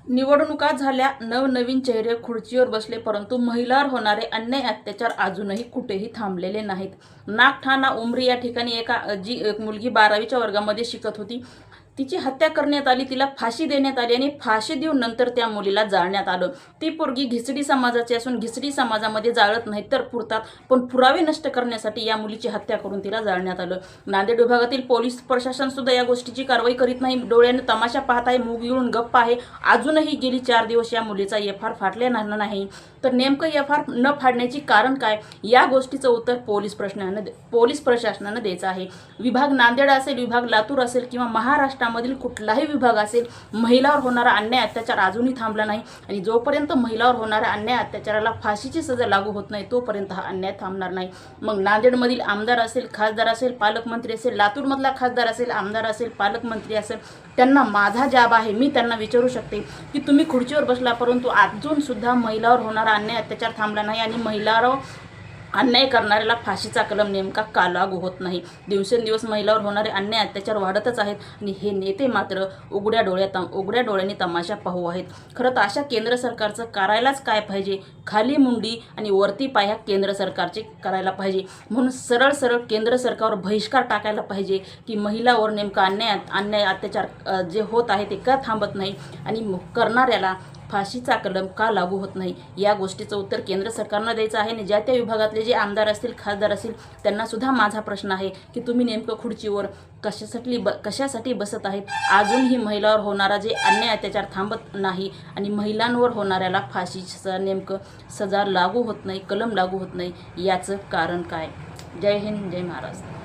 निवडणुका झाल्या, नवनवीन चेहरे खुर्चीवर बसले, परंतु महिलांवर होणारे अन्याय अत्याचार अजूनही कुठेही थांबलेले नाहीत. नागठाणा उमरी या ठिकाणी एक मुलगी 12वीच्या वर्गामध्ये शिकत होती. तिची हत्या करण्यात आली, तिला फाशी देण्यात आली आणि फाशी देऊन नंतर त्या मुलीला जाळण्यात आलं. ती पोरगी घिसडी समाजाची असून घिसडी समाजामध्ये जाळत नाही तर पुरतात, पण पुरावे नष्ट करण्यासाठी या मुलीची हत्या करून तिला जाळण्यात आलं. नांदेड विभागातील पोलीस प्रशासन सुद्धा या गोष्टीची कारवाई करीत नाही, डोळ्याने तमाशा पाहत आहे, मूग गिळून गप्प आहे. अजूनही गेली 4 दिवस या मुलीचा एफ.आर. फाटलेला नाही. तर नेमकं एफ.आर. न फाडण्याची कारण काय, या गोष्टीचं उत्तर पोलीस प्रशासनानं द्यायचं आहे. विभाग नांदेड असेल, विभाग लातूर असेल किंवा महाराष्ट्रामधील कुठलाही विभाग असेल, महिलावर होणारा अन्याय अत्याचार अजूनही थांबला नाही आणि जोपर्यंत महिलावर होणाऱ्या अन्याय अत्याचाराला फाशीची सजा लागू होत नाही तोपर्यंत हा अन्याय थांबणार नाही. मग नांदेडमधील आमदार असेल, खासदार असेल, पालकमंत्री असेल, लातूरमधला खासदार असेल, आमदार असेल, पालकमंत्री असेल, त्यांना माझा जाब आहे, मी त्यांना विचारू शकते की तुम्ही खुर्चीवर बसला परंतु अजून सुद्धा महिलावर होणारा अन्याय अत्याचार थांबला नाही आणि महिलावर अन्याय करणाऱ्याला फाशीचा कलम नेमका का लागू होत नाही. दिवसेंदिवस महिलावर होणारे अन्याय अत्याचार वाढतच आहेत आणि हे नेते मात्र उघड्या डोळ्यांनी तमाशा पाहू आहेत. खरं तर अशा केंद्र सरकारचं करायलाच काय पाहिजे, खाली मुंडी आणि वरती पाय ह्या केंद्र सरकारचे करायला पाहिजे. म्हणून सरळ केंद्र सरकारवर बहिष्कार टाकायला पाहिजे की महिलावर नेमका अन्याय अत्याचार जे होत आहे ते का थांबत नाही आणि करणाऱ्याला फाशीचा कलम का लागू होत नाही, या गोष्टीचं उत्तर केंद्र सरकारनं द्यायचं आहे. आणि ज्या त्या विभागातले जे आमदार असतील, खासदार असतील, त्यांना सुद्धा माझा प्रश्न आहे की तुम्ही नेमकं खुर्चीवर कशासाठी बसत आहेत. अजूनही महिलावर होणारा जे अन्याय अत्याचार थांबत नाही आणि महिलांवर होणाऱ्याला फाशीचं नेमकं सजा लागू होत नाही, कलम लागू होत नाही, याचं कारण काय. जय हिंद, जय महाराष्ट्र.